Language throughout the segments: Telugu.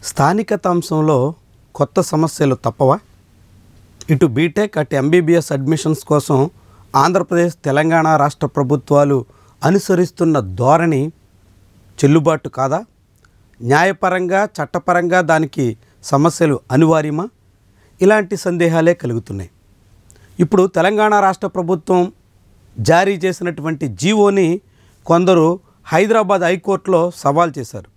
స్థానికత అంశంలో కొత్త సమస్యలు తప్పవా? ఇటు బీటెక్ అటు ఎంబీబీఎస్ అడ్మిషన్స్ కోసం ఆంధ్రప్రదేశ్ తెలంగాణ రాష్ట్ర ప్రభుత్వాలు అనుసరిస్తున్న ధోరణి చెల్లుబాటు కాదా? న్యాయపరంగా చట్టపరంగా దానికి సమస్యలు అనివార్యమా? ఇలాంటి సందేహాలే కలుగుతున్నాయి. ఇప్పుడు తెలంగాణ రాష్ట్ర ప్రభుత్వం జారీ చేసినటువంటి జీవోని కొందరు హైదరాబాద్ హైకోర్టులో సవాల్ చేశారు.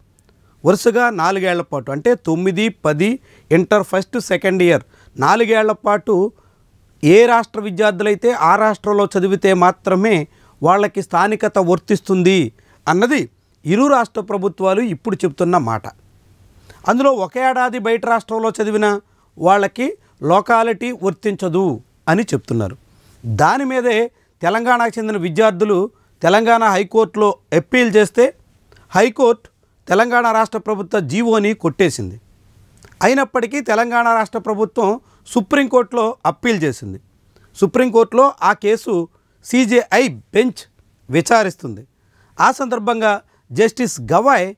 వరుసగా 4 ఏళ్ల పాటు అంటే 9, 10 ఇంటర్ ఫస్ట్ సెకండ్ ఇయర్ 4 ఏళ్ల పాటు ఏ రాష్ట్ర విద్యార్థులైతే ఆ రాష్ట్రంలో చదివితే మాత్రమే వాళ్ళకి స్థానికత వర్తిస్తుంది అన్నది ఇరు రాష్ట్ర ప్రభుత్వాలు ఇప్పుడు చెప్తున్న మాట. అందులో ఒక ఏడాది బయట రాష్ట్రంలో చదివిన వాళ్ళకి లోకాలిటీ వర్తించదు అని చెప్తున్నారు. దాని మీదే తెలంగాణకు చెందిన విద్యార్థులు తెలంగాణ హైకోర్టులో అప్పీల్ చేస్తే హైకోర్టు తెలంగాణ రాష్ట్ర ప్రభుత్వ జీవోని కొట్టేసింది. అయినప్పటికీ తెలంగాణ రాష్ట్ర ప్రభుత్వం సుప్రీంకోర్టులో అప్పీల్ చేసింది. సుప్రీంకోర్టులో ఆ కేసు సిజేఐ బెంచ్ విచారిస్తుంది. ఆ సందర్భంగా జస్టిస్ గవాయ్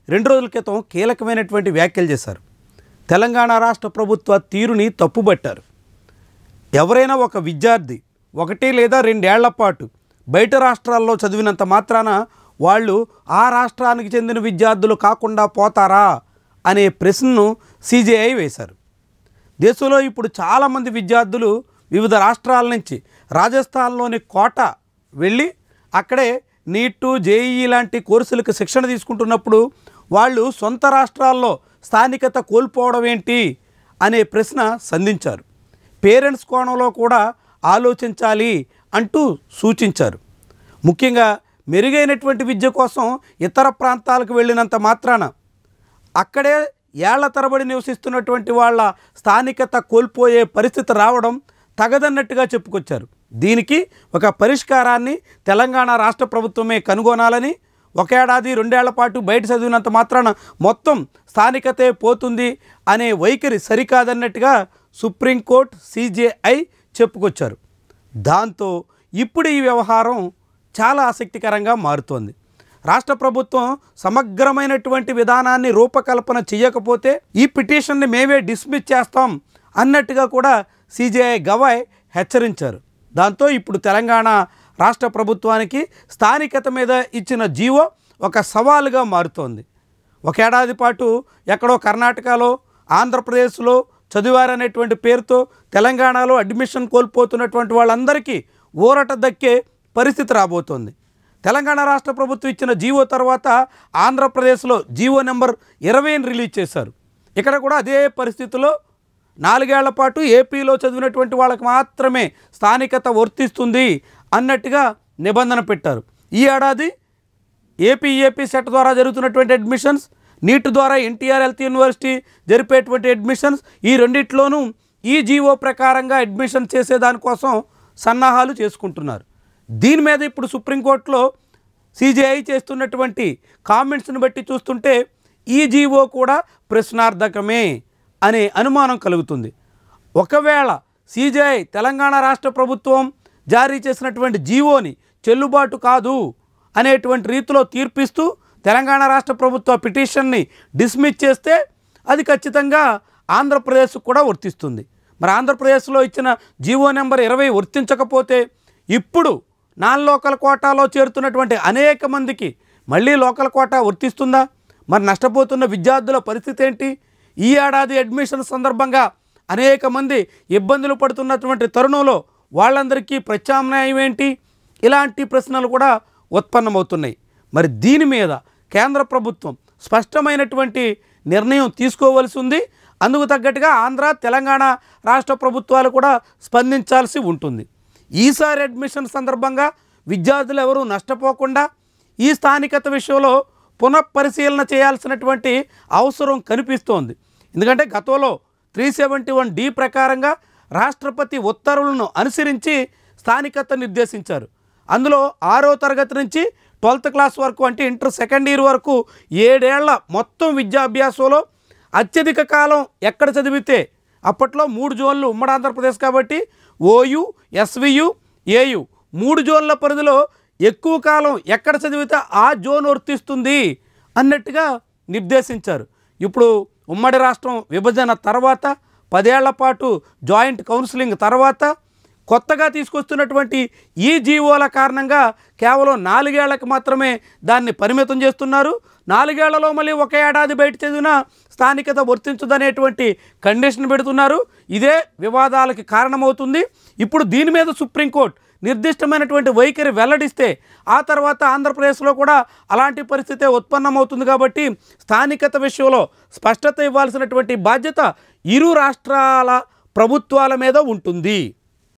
2 రోజుల క్రితం కీలకమైనటువంటి వ్యాఖ్యలు చేశారు. తెలంగాణ రాష్ట్ర ప్రభుత్వ తీరుని తప్పుబట్టారు. ఎవరైనా ఒక విద్యార్థి 1 లేదా 2 ఏళ్ల పాటు బయట రాష్ట్రాల్లో చదివినంత మాత్రాన వాళ్ళు ఆ రాష్ట్రానికి చెందిన విద్యార్థులు కాకుండా పోతారా అనే ప్రశ్నను సిజేఐ వేశారు. దేశంలో ఇప్పుడు చాలామంది విద్యార్థులు వివిధ రాష్ట్రాల నుంచి రాజస్థాన్లోని కోటా వెళ్ళి అక్కడే నీట్, జేఈఈ లాంటి కోర్సులకు శిక్షణ తీసుకుంటున్నప్పుడు వాళ్ళు సొంత రాష్ట్రాల్లో స్థానికత కోల్పోవడం ఏంటి అనే ప్రశ్న సంధించారు. పేరెంట్స్ కోణంలో కూడా ఆలోచించాలి అంటూ సూచించారు. ముఖ్యంగా మెరుగైనటువంటి విద్య కోసం ఇతర ప్రాంతాలకు వెళ్ళినంత మాత్రాన అక్కడే ఏళ్ల తరబడి నివసిస్తున్నటువంటి వాళ్ళ స్థానికత కోల్పోయే పరిస్థితి రావడం తగదన్నట్టుగా చెప్పుకొచ్చారు. దీనికి ఒక పరిష్కారాన్ని తెలంగాణ రాష్ట్ర ప్రభుత్వమే కనుగొనాలని, 1 ఏడాది 2 ఏళ్ల పాటు బయట చదివినంత మాత్రాన మొత్తం స్థానికతే పోతుంది అనే వైఖరి సరికాదన్నట్టుగా సుప్రీంకోర్టు సిజేఐ చెప్పుకొచ్చారు. దాంతో ఇప్పుడు ఈ వ్యవహారం చాలా ఆసక్తికరంగా మారుతోంది. రాష్ట్ర ప్రభుత్వం సమగ్రమైనటువంటి విధానాన్ని రూపకల్పన చేయకపోతే ఈ పిటిషన్ని మేమే డిస్మిస్ చేస్తాం అన్నట్టుగా కూడా సిజేఐ గవాయ్ హెచ్చరించారు. దాంతో ఇప్పుడు తెలంగాణ రాష్ట్ర ప్రభుత్వానికి స్థానికత మీద ఇచ్చిన జీవో ఒక సవాలుగా మారుతోంది. 1 ఏడాది పాటు ఎక్కడో కర్ణాటకలో, ఆంధ్రప్రదేశ్లో చదివారనేటువంటి పేరుతో తెలంగాణలో అడ్మిషన్ కోల్పోతున్నటువంటి వాళ్ళందరికీ ఊరట దక్కే పరిస్థితి రాబోతోంది. తెలంగాణ రాష్ట్ర ప్రభుత్వం ఇచ్చిన జీవో తర్వాత ఆంధ్రప్రదేశ్లో జీవో నెంబర్ 20ని రిలీజ్ చేశారు. ఇక్కడ కూడా అదే పరిస్థితిలో 4 ఏళ్ల పాటు ఏపీలో చదివినటువంటి వాళ్ళకి మాత్రమే స్థానికత వర్తిస్తుంది అన్నట్టుగా నిబంధన పెట్టారు. ఈ ఏడాది ఏపీ సెట్ ద్వారా జరుగుతున్నటువంటి అడ్మిషన్స్, నీట్ ద్వారా ఎన్టీఆర్ హెల్త్ యూనివర్సిటీ జరిపేటువంటి అడ్మిషన్స్, ఈ రెండిట్లోనూ ఈ జీవో ప్రకారంగా అడ్మిషన్ చేసేదానికోసం సన్నాహాలు చేసుకుంటున్నారు. దీని మీద ఇప్పుడు సుప్రీంకోర్టులో సిజేఐ చేస్తున్నటువంటి కామెంట్స్ని బట్టి చూస్తుంటే ఈ జీవో కూడా ప్రశ్నార్థకమే అనే అనుమానం కలుగుతుంది. ఒకవేళ సిజేఐ తెలంగాణ రాష్ట్ర ప్రభుత్వం జారీ చేసినటువంటి జీవోని చెల్లుబాటు కాదు అనేటువంటి రీతిలో తీర్పిస్తూ తెలంగాణ రాష్ట్ర ప్రభుత్వ పిటిషన్ని డిస్మిస్ చేస్తే అది ఖచ్చితంగా ఆంధ్రప్రదేశ్కు కూడా వర్తిస్తుంది. మరి ఆంధ్రప్రదేశ్లో ఇచ్చిన జీవో నెంబర్ 20 వర్తించకపోతే ఇప్పుడు నాన్ లోకల్ కోటాలో చేరుతున్నటువంటి అనేక మందికి మళ్ళీ లోకల్ కోటా వర్తిస్తుందా? మరి నష్టపోతున్న విద్యార్థుల పరిస్థితి ఏంటి? ఈ ఏడాది అడ్మిషన్ సందర్భంగా అనేక మంది ఇబ్బందులు పడుతున్నటువంటి తరుణంలో వాళ్ళందరికీ ప్రత్యామ్నాయం ఏంటి? ఇలాంటి ప్రశ్నలు కూడా ఉత్పన్నమవుతున్నాయి. మరి దీని మీద కేంద్ర ప్రభుత్వం స్పష్టమైనటువంటి నిర్ణయం తీసుకోవలసి ఉంది. అందుకు తగ్గట్టుగా ఆంధ్ర, తెలంగాణ రాష్ట్ర ప్రభుత్వాలు కూడా స్పందించాల్సి ఉంటుంది. ఈసారి అడ్మిషన్ సందర్భంగా విద్యార్థులు ఎవరూ నష్టపోకుండా ఈ స్థానికత విషయంలో పునఃపరిశీలన చేయాల్సినటువంటి అవసరం కనిపిస్తోంది. ఎందుకంటే గతంలో 371D ప్రకారంగా రాష్ట్రపతి ఉత్తర్వులను అనుసరించి స్థానికత నిర్దేశించారు. అందులో 6వ తరగతి నుంచి 12th క్లాస్ వరకు అంటే ఇంటర్ సెకండ్ ఇయర్ వరకు 7 ఏళ్ల మొత్తం విద్యాభ్యాసంలో అత్యధిక కాలం ఎక్కడ చదివితే, అప్పట్లో 3 జోన్లు ఉమ్మడి ఆంధ్రప్రదేశ్ కాబట్టి ఓయు, ఎస్వియు, ఏయు 3 జోన్ల పరిధిలో ఎక్కువ కాలం ఎక్కడ చదివితే ఆ జోన్ వర్తిస్తుంది అన్నట్టుగా నిర్దేశించారు. ఇప్పుడు ఉమ్మడి రాష్ట్రం విభజన తర్వాత 10 ఏళ్ల పాటు జాయింట్ కౌన్సిలింగ్ తర్వాత కొత్తగా తీసుకొస్తున్నటువంటి ఈ జీవోల కారణంగా కేవలం 4 ఏళ్లకు మాత్రమే దాన్ని పరిమితం చేస్తున్నారు. 4 ఏళ్లలో మళ్ళీ 1 ఏడాది బయట చదివినా స్థానికత వర్తించదనేటువంటి కండిషన్ పెడుతున్నారు. ఇదే వివాదాలకి కారణమవుతుంది. ఇప్పుడు దీని మీద సుప్రీంకోర్టు నిర్దిష్టమైనటువంటి వైఖరి వెల్లడిస్తే ఆ తర్వాత ఆంధ్రప్రదేశ్లో కూడా అలాంటి పరిస్థితే ఉత్పన్నమవుతుంది. కాబట్టి స్థానికత విషయంలో స్పష్టత ఇవ్వాల్సినటువంటి బాధ్యత ఇరు రాష్ట్రాల ప్రభుత్వాల మీద ఉంటుంది.